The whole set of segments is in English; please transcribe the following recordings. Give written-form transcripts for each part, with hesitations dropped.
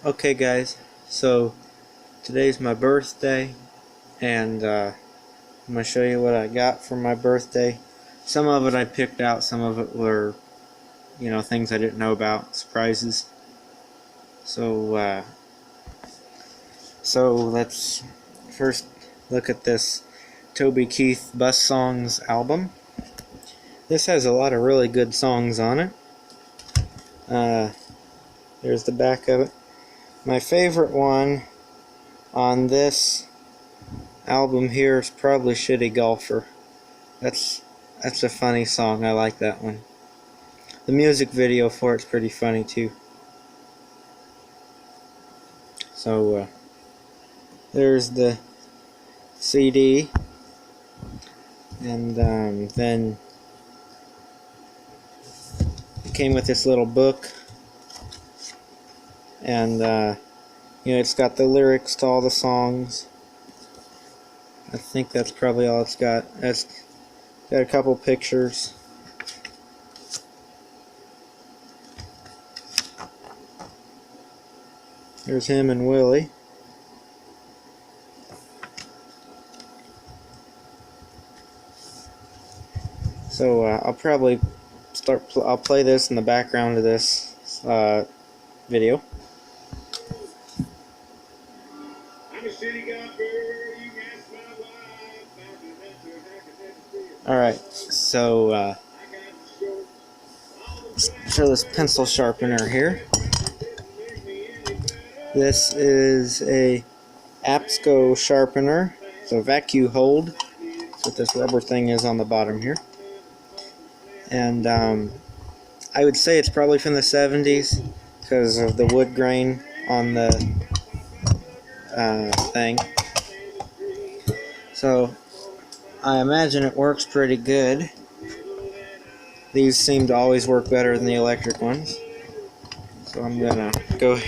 Okay guys, so today's my birthday and I'm going to show you what I got for my birthday. Some of it I picked out, some of it were, things I didn't know about, surprises. So let's first look at this Toby Keith Bus Songs album. This has a lot of really good songs on it. There's the back of it. My favorite one on this album here is probably Shitty Golfer. That's a funny song. I like that one. The music video for it's pretty funny too. So there's the CD, and then it came with this little book, and it's got the lyrics to all the songs. I think that's probably all it's got. It's got a couple pictures. There's him and Willie. So I'll probably I'll play this in the background of this video. Alright, so show this pencil sharpener here. This is a Absco sharpener. It's a vacuum hold. That's what this rubber thing is on the bottom here. And I would say it's probably from the 70s because of the wood grain on the thing. So I imagine it works pretty good. These seem to always work better than the electric ones. So I'm gonna go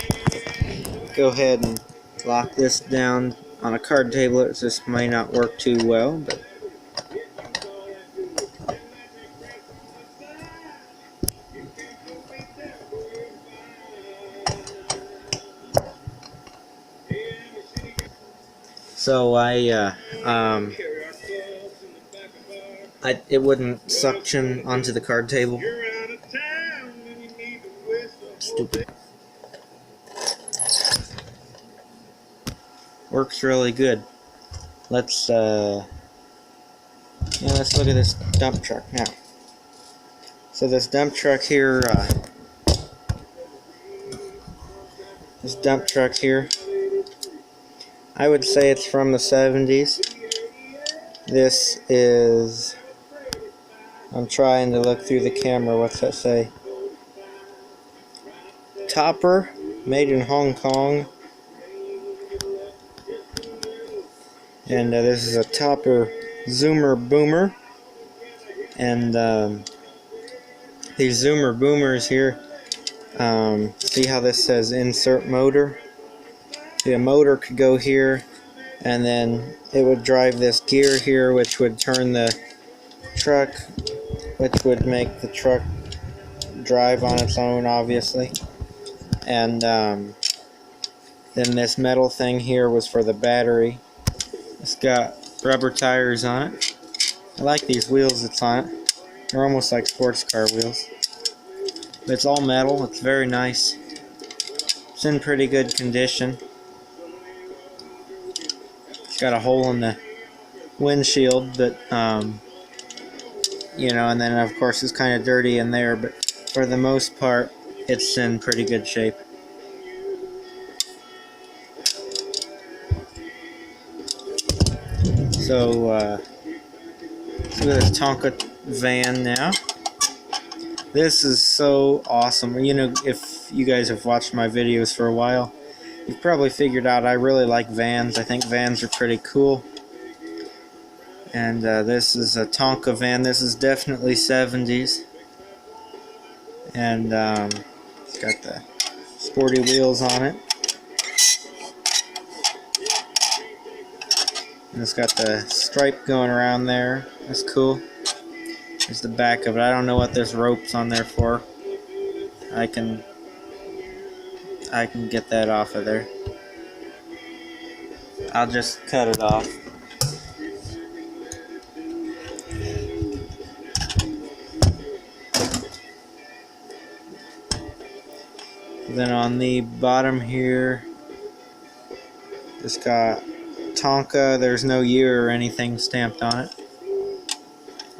ahead and lock this down on a card table. It just may not work too well, but so it wouldn't suction onto the card table. Stupid. Works really good. Let's look at this dump truck now. So this dump truck here, I would say it's from the 70s. This is, I'm trying to look through the camera, what's that say? Topper, made in Hong Kong. And this is a Topper Zoomer Boomer. And these Zoomer Boomers here, see how this says insert motor? The motor could go here, and then it would drive this gear here, which would turn the truck, which would make the truck drive on its own, obviously. And then this metal thing here was for the battery. It's got rubber tires on it. I like these wheels that's on it. They're almost like sports car wheels. But it's all metal. It's very nice. It's in pretty good condition. It's got a hole in the windshield, but and then of course it's kind of dirty in there, but for the most part it's in pretty good shape. So look at this Tonka van now. This is so awesome. If you guys have watched my videos for a while, you've probably figured out I really like vans. I think vans are pretty cool. And this is a Tonka van. This is definitely 70s. And it's got the sporty wheels on it. And it's got the stripe going around there. That's cool. There's the back of it. I don't know what this rope's on there for. I I can get that off of there. I'll just cut it off. Then on the bottom here, it's got Tonka. There's no year or anything stamped on it.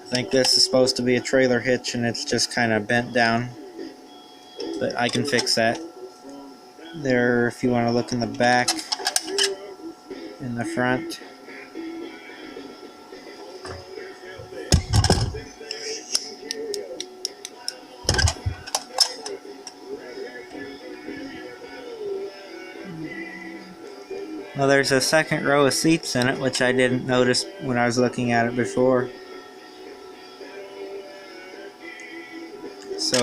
I think this is supposed to be a trailer hitch and it's just kind of bent down, but I can fix that. There, if you want to look in the back, in the front. Well, there's a second row of seats in it, which I didn't notice when I was looking at it before. So,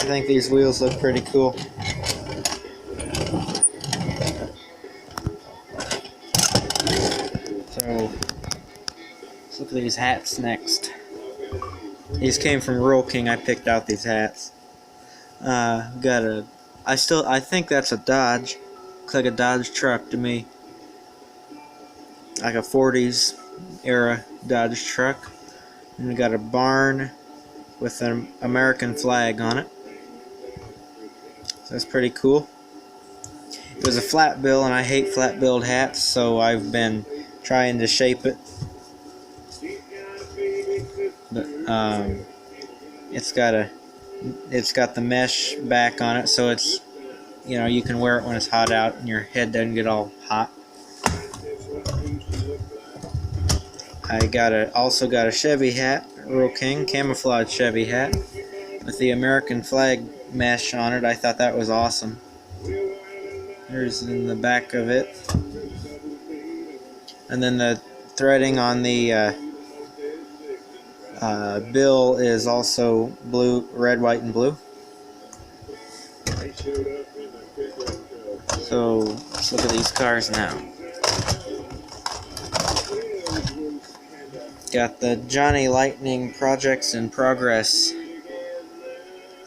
I think these wheels look pretty cool. So, let's look at these hats next. These came from Rural King. I picked out these hats. Got a, I think that's a Dodge. Looks like a Dodge truck to me. Like a 40s era Dodge truck. And we got a barn with an American flag on it. So that's pretty cool. It was a flat bill, and I hate flat billed hats, so I've been trying to shape it. But it's got the mesh back on it, so it's, you know, you can wear it when it's hot out and your head doesn't get all hot. I also got a Chevy hat, Rural King camouflage Chevy hat with the American flag mesh on it. I thought that was awesome. There's in the back of it, and then the threading on the bill is also blue, red, white, and blue. So let's look at these cars now. Got the Johnny Lightning Projects in Progress.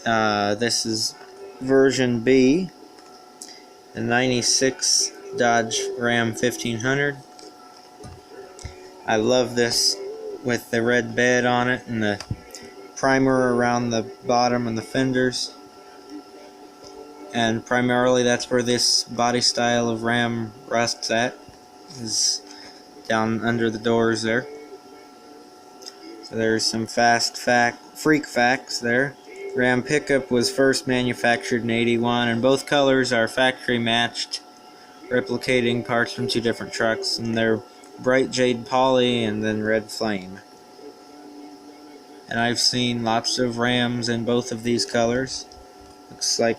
This is version B, the 96 Dodge Ram 1500. I love this with the red bed on it and the primer around the bottom and the fenders. And primarily that's where this body style of Ram rests at, is down under the doors there. So there's some freak facts there. Ram pickup was first manufactured in '81, and both colors are factory matched, replicating parts from two different trucks, and they're bright jade poly and then red flame. And I've seen lots of Rams in both of these colors. Looks like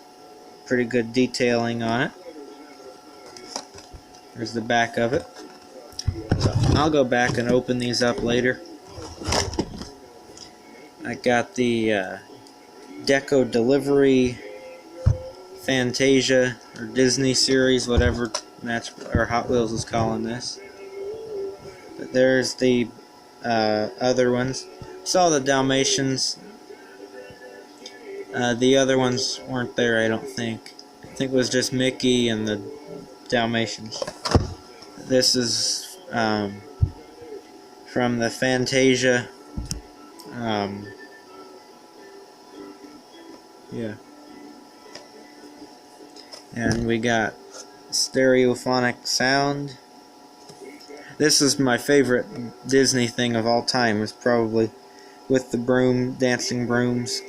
pretty good detailing on it. There's the back of it. So I'll go back and open these up later. I got the Deco Delivery Fantasia or Disney series, whatever or Hot Wheels is calling this. But there's the other ones. Saw the Dalmatians. The other ones weren't there, I don't think. I think it was just Mickey and the Dalmatians. This is from the Fantasia. Yeah. And we got stereophonic sound. This is my favorite Disney thing of all time. It's probably with the broom, dancing brooms.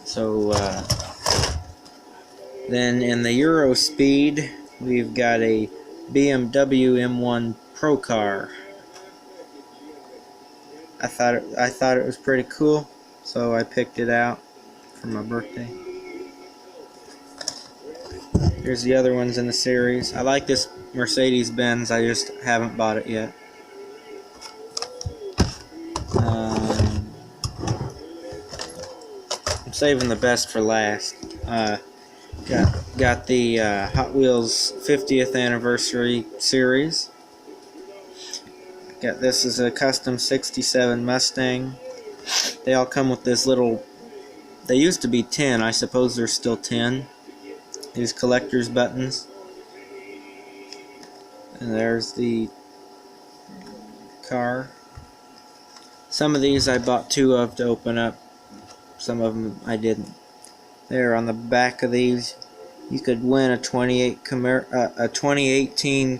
So then in the Euro Speed, we've got a BMW M1 Pro car. I thought it was pretty cool, so I picked it out for my birthday. Here's the other ones in the series. I like this Mercedes-Benz, I just haven't bought it yet. I'm saving the best for last. Got the Hot Wheels 50th anniversary series. Got this is a custom 67 Mustang. They all come with this little, they used to be 10, I suppose they're still 10. These collector's buttons. And there's the car. Some of these I bought 2 of to open up. Some of them I didn't. There on the back of these, you could win a 2018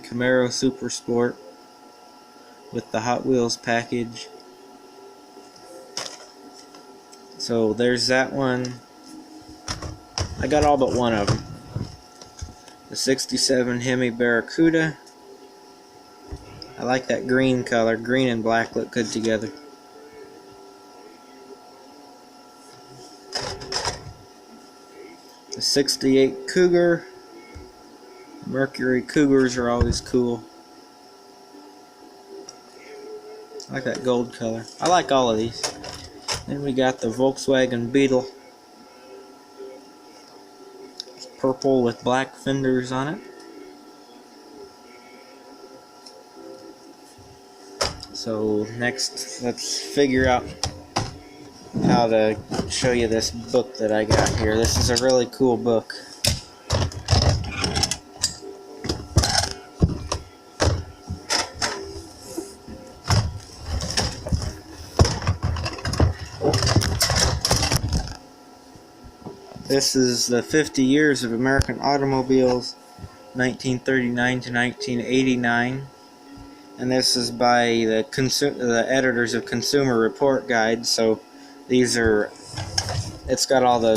Camaro Super Sport with the Hot Wheels package. So there's that one. I got all but one of them. The 67 Hemi Barracuda. I like that green color. Green and black look good together. The 68 Cougar. Mercury Cougars are always cool. I like that gold color. I like all of these. Then we got the Volkswagen Beetle. It's purple with black fenders on it. So next, let's figure out how to show you this book that I got here. This is a really cool book. This is the 50 years of American automobiles, 1939 to 1989. And this is by the editors of Consumer Report Guide. So these are, it's got all the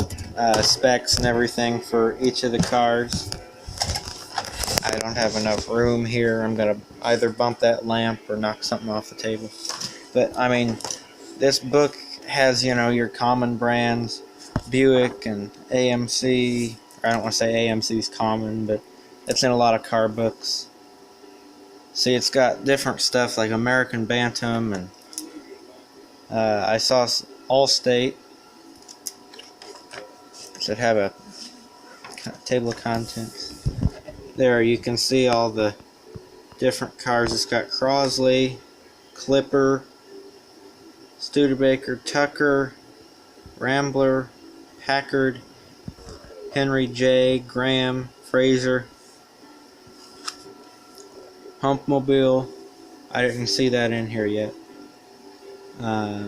specs and everything for each of the cars. I don't have enough room here. I'm going to either bump that lamp or knock something off the table. But I mean, this book has, you know, your common brands, Buick and AMC. Or I don't want to say AMC's common, but it's in a lot of car books. See, it's got different stuff like American Bantam, and I saw Allstate. Should have a table of contents. There you can see all the different cars. It's got Crosley, Clipper, Studebaker, Tucker, Rambler, Packard, Henry J, Graham, Fraser, Humpmobile. I didn't see that in here yet. I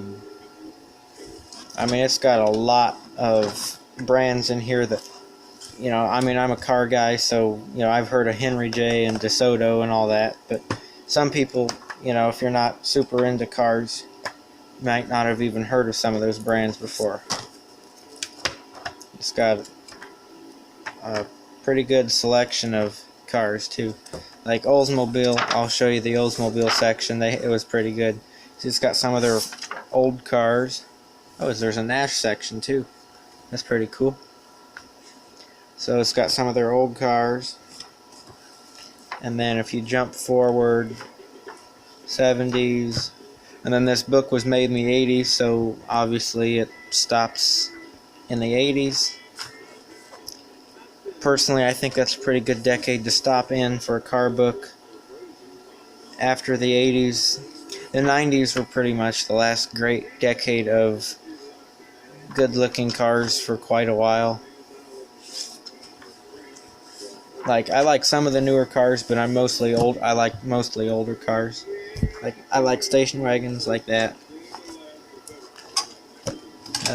mean, it's got a lot of brands in here that, you know, I mean, I'm a car guy, so, you know, I've heard of Henry J and DeSoto and all that, but some people, you know, if you're not super into cars, might not have even heard of some of those brands before. It's got a pretty good selection of cars too, like Oldsmobile. I'll show you the Oldsmobile section. It was pretty good. It's got some of their old cars. Oh, there's a Nash section too. That's pretty cool. So it's got some of their old cars, and then if you jump forward, 70s, and then this book was made in the 80s, so obviously it stops in the 80s. Personally, I think that's a pretty good decade to stop in for a car book. After the 80s, the 90s were pretty much the last great decade of good-looking cars for quite a while. Like, I like some of the newer cars, but I'm mostly old. I like mostly older cars. Like, I like station wagons like that.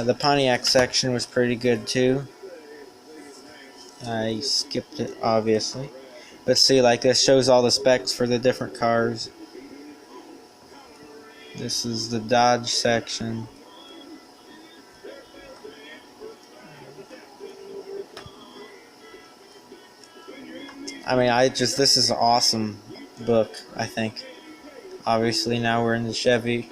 The Pontiac section was pretty good too. I skipped it, obviously. But see, like, this shows all the specs for the different cars. This is the Dodge section. I mean, this is an awesome book, I think. Obviously, now we're in the Chevy.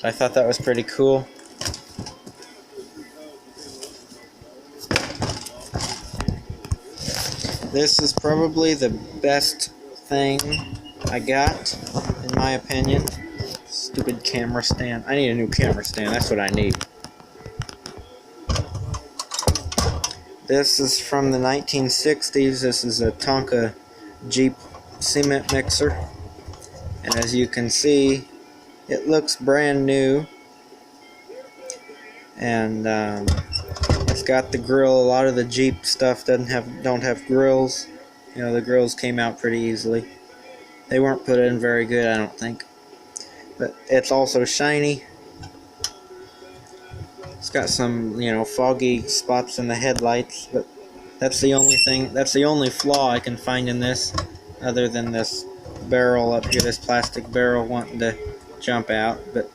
I thought that was pretty cool. This is probably the best thing I got, in my opinion. Stupid camera stand. I need a new camera stand. That's what I need. This is from the 1960s. This is a Tonka Jeep cement mixer. And as you can see, it looks brand new. And it's got the grill. A lot of the Jeep stuff don't have grills. You know, the grills came out pretty easily. They weren't put in very good, I don't think. But it's also shiny. It's got some, you know, foggy spots in the headlights, but that's the only flaw I can find in this, other than this barrel up here, this plastic barrel wanting to jump out. But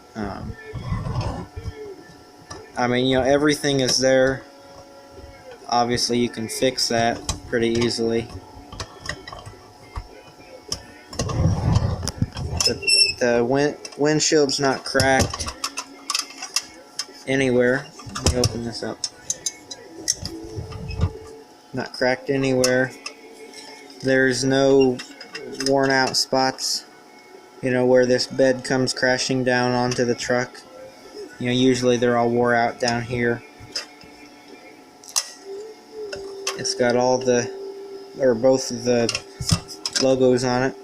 I mean, you know, everything is there. Obviously, you can fix that pretty easily. The windshield's not cracked anywhere. Let me open this up. Not cracked anywhere. There's no worn out spots, you know, where this bed comes crashing down onto the truck. You know, usually they're all wore out down here. It's got all the, or both of the logos on it.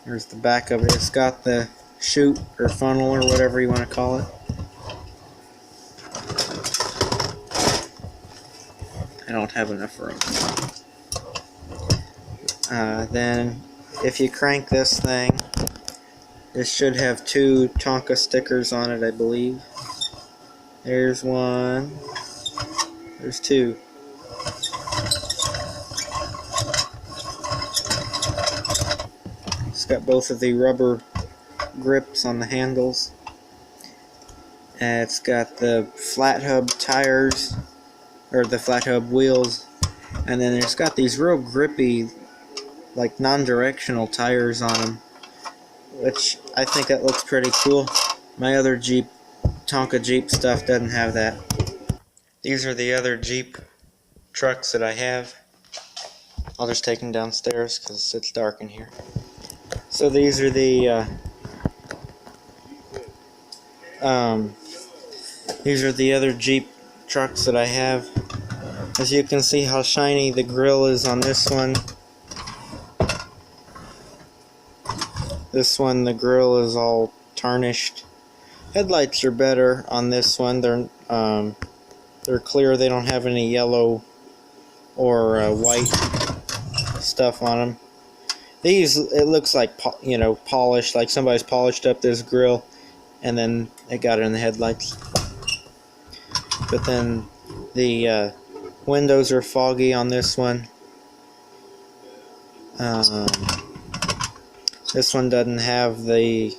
There's the back of it. It's got the chute or funnel or whatever you want to call it. I don't have enough room. Then if you crank this thing, this should have 2 Tonka stickers on it, I believe. There's one. There's 2. It's got both of the rubber grips on the handles. And it's got the flat hub tires, or the flat hub wheels. And then it's got these real grippy, like non-directional tires on them, which I think that looks pretty cool. My other Jeep, Tonka Jeep stuff doesn't have that. These are the other Jeep trucks that I have. I'll just take them downstairs because it's dark in here. So these are the other Jeep trucks that I have. As you can see how shiny the grill is on this one. This one, the grill is all tarnished. Headlights are better on this one. They're clear. They don't have any yellow or white stuff on them. These, it looks like, you know, polished, like somebody's polished up this grill and then they got it in the headlights. But then the windows are foggy on this one. This one doesn't have the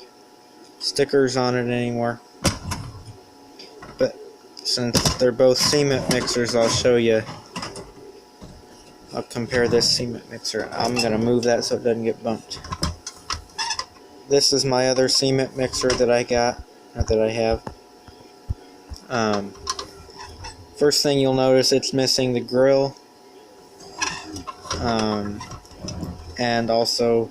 stickers on it anymore. But since they're both cement mixers, I'll show you. I'll compare this cement mixer. I'm going to move that so it doesn't get bumped. This is my other cement mixer that I got, or that I have. First thing you'll notice, it's missing the grill. And also,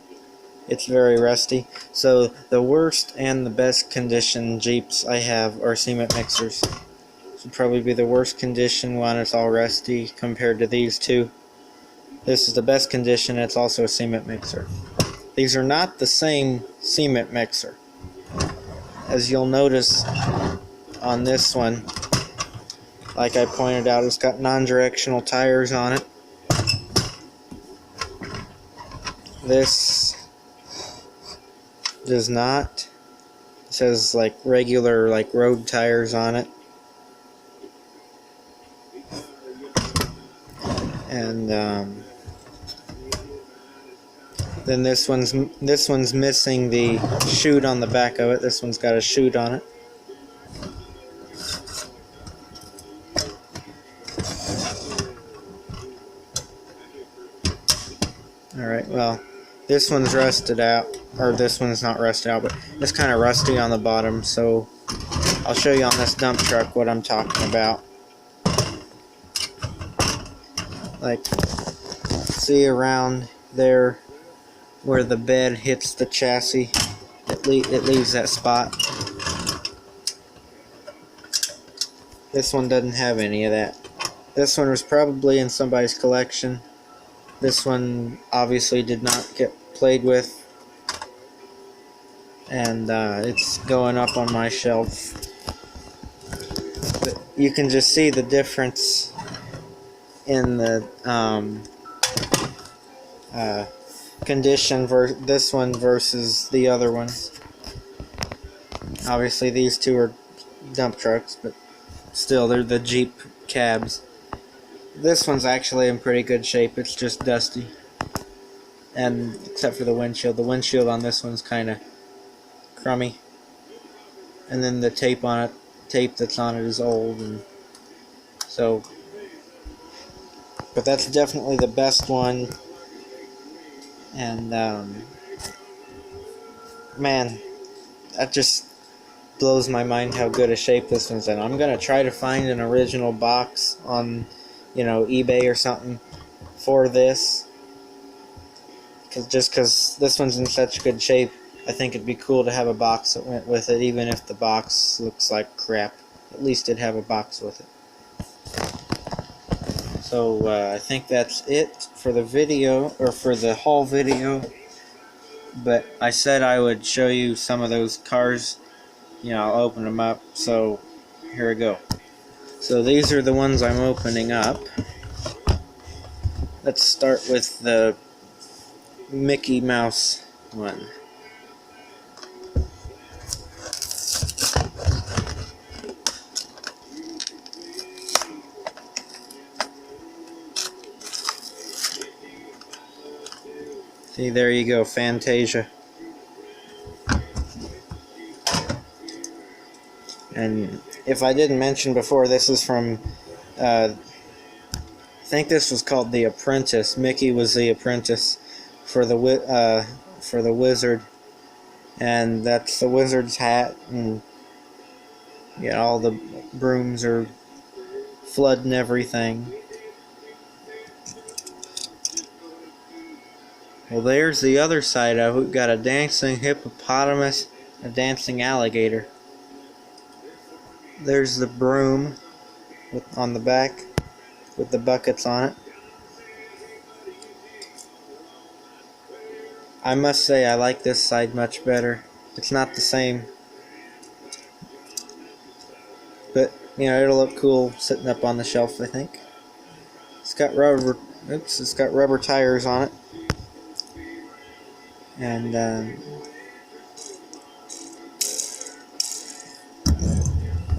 it's very rusty. So the worst and the best condition Jeeps I have are cement mixers. This would probably be the worst condition one. It's all rusty compared to these two. This is the best condition. It's also a cement mixer. These are not the same cement mixer. As you'll notice on this one, like I pointed out, it's got non-directional tires on it. This does not. It says like regular, like road tires on it. And then this one's missing the chute on the back of it. This one's got a chute on it. Alright, well, this one's rusted out, or this one's not rusted out, but it's kind of rusty on the bottom, so I'll show you on this dump truck what I'm talking about. Like, see around there where the bed hits the chassis, it leaves that spot. This one doesn't have any of that. This one was probably in somebody's collection. This one obviously did not get played with, and it's going up on my shelf. But you can just see the difference in the condition for this one versus the other ones. Obviously these two are dump trucks, but still they're the Jeep cabs. This one's actually in pretty good shape. It's just dusty, and except for the windshield on this one's kind of crummy, and then the tape that's on it is old, and so, but that's definitely the best one. And man, that just blows my mind how good a shape this one's in. I'm gonna try to find an original box on, eBay or something for this, because this one's in such good shape. I think it'd be cool to have a box that went with it, even if the box looks like crap. At least it'd have a box with it. So I think that's it for the video, or for the haul video. But I said I would show you some of those cars. I'll open them up. So here we go. So these are the ones I'm opening up. Let's start with the Mickey Mouse one. See, there you go, Fantasia. And if I didn't mention before, this is from, I think this was called The Apprentice. Mickey was the apprentice for the wizard, and that's the wizard's hat, and all the brooms are flooding everything. Well, there's the other side of it. We've got a dancing hippopotamus, a dancing alligator. There's the broom on the back with the buckets on it. I must say I like this side much better. It's not the same, but it'll look cool sitting up on the shelf, I think. It's got rubber tires on it. And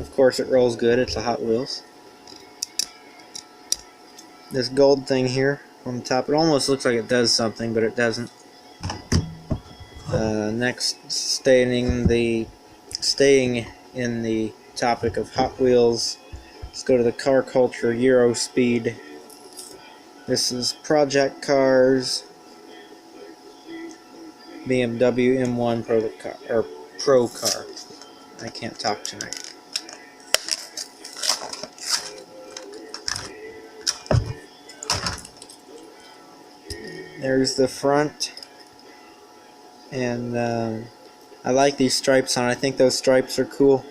of course it rolls good. It's a Hot Wheels. This gold thing here on the top, it almost looks like it does something, but it doesn't. Next, staying in the topic of Hot Wheels, let's go to the Car Culture Euro Speed. This is Project Cars BMW M1 Pro Car. I can't talk tonight. There's the front, and I like these stripes on it. I think those stripes are cool.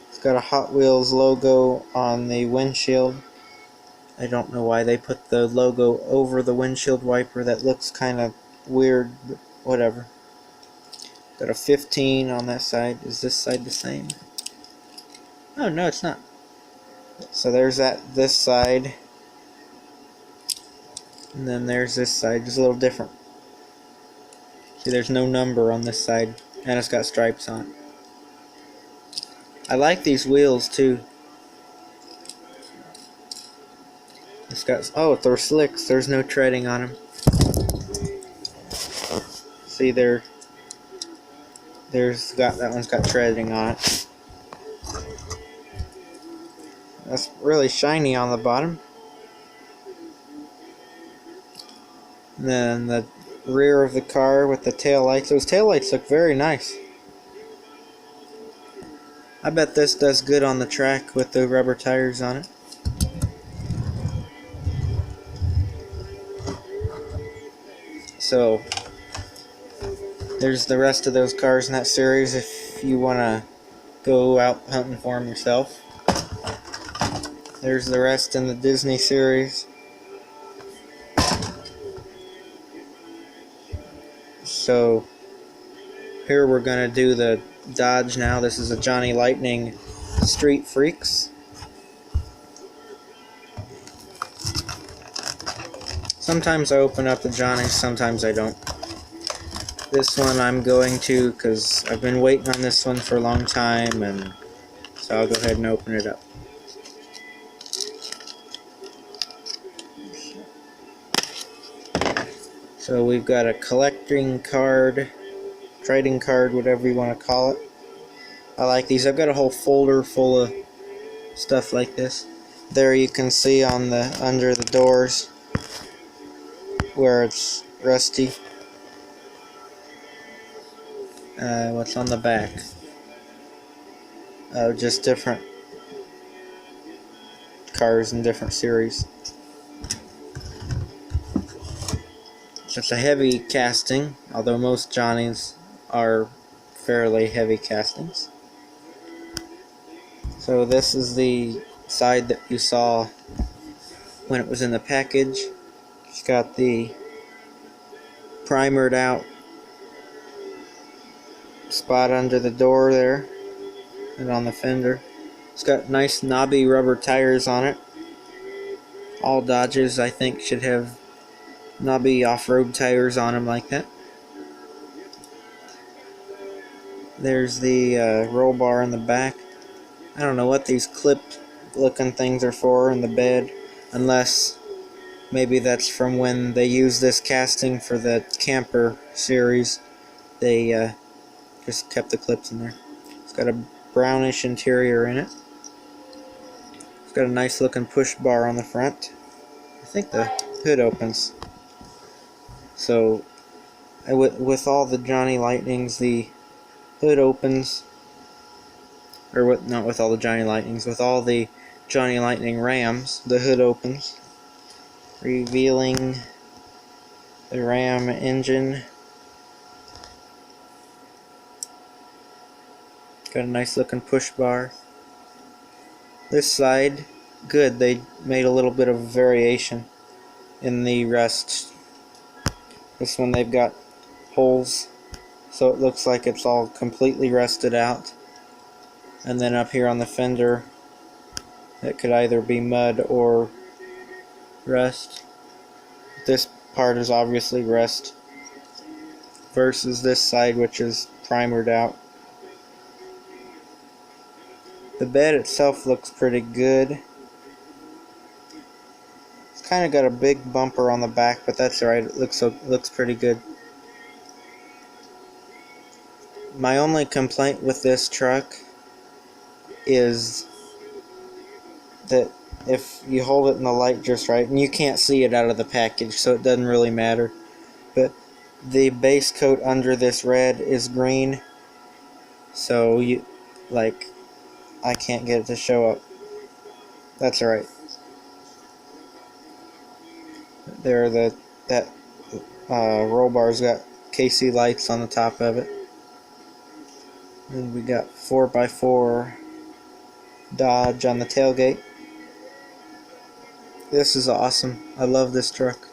It's got a Hot Wheels logo on the windshield. I don't know why they put the logo over the windshield wiper. That looks kind of weird, but whatever. Got a 15 on that side. Is this side the same? Oh, no, it's not. So there's this side. And then there's this side, just a little different. See, there's no number on this side, and it's got stripes on it. I like these wheels too. It's got, oh, they're slicks. There's no treading on them. See, that one's got treading on it. That's really shiny on the bottom. And then the rear of the car with the tail lights. Those tail lights look very nice. I bet this does good on the track with the rubber tires on it. So there's the rest of those cars in that series if you want to go out hunting for them yourself. There's the rest in the Disney series. So here we're going to do the Dodge now. This is a Johnny Lightning Street Freaks. Sometimes I open up the Johnnies, sometimes I don't. This one I'm going to because I've been waiting on this one for a long time, and so I'll go ahead and open it up. So we've got a collecting card, trading card, whatever you want to call it. I like these. I've got a whole folder full of stuff like this. There you can see on the under the doors where it's rusty. What's on the back? Just different cars in different series. It's a heavy casting, although most Johnnies are fairly heavy castings. So this is the side that you saw when it was in the package. It's got the primered out spot under the door there and on the fender. It's got nice knobby rubber tires on it. All Dodges, I think, should have knobby off-road tires on them like that. There's the roll bar in the back. I don't know what these clip looking things are for in the bed, unless maybe that's from when they used this casting for the camper series. They just kept the clips in there. It's got a brownish interior in it. It's got a nice looking push bar on the front. I think the hood opens. So with all the Johnny Lightnings, the hood opens. Or not with all the Johnny Lightnings, with all the Johnny Lightning Rams, the hood opens, revealing the Ram engine. Got a nice looking push bar. This side, good, they made a little bit of variation in the rest. This one they've got holes, so it looks like it's all completely rusted out. And then up here on the fender, it could either be mud or rust. This part is obviously rust versus this side, which is primered out. The bed itself looks pretty good. It's kind of got a big bumper on the back, but that's alright. It looks pretty good. My only complaint with this truck is that if you hold it in the light just right, and you can't see it out of the package, so it doesn't really matter, but the base coat under this red is green, so I can't get it to show up. That's alright. There, that roll bar's got KC lights on the top of it. And we got 4x4 Dodge on the tailgate. This is awesome. I love this truck.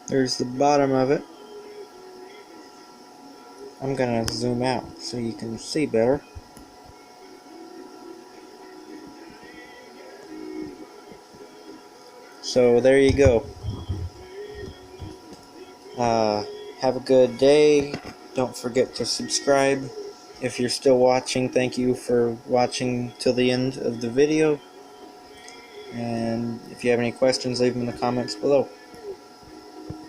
There's the bottom of it. I'm gonna zoom out so you can see better. So there you go. Have a good day. Don't forget to subscribe. If you're still watching, thank you for watching till the end of the video. And if you have any questions, leave them in the comments below.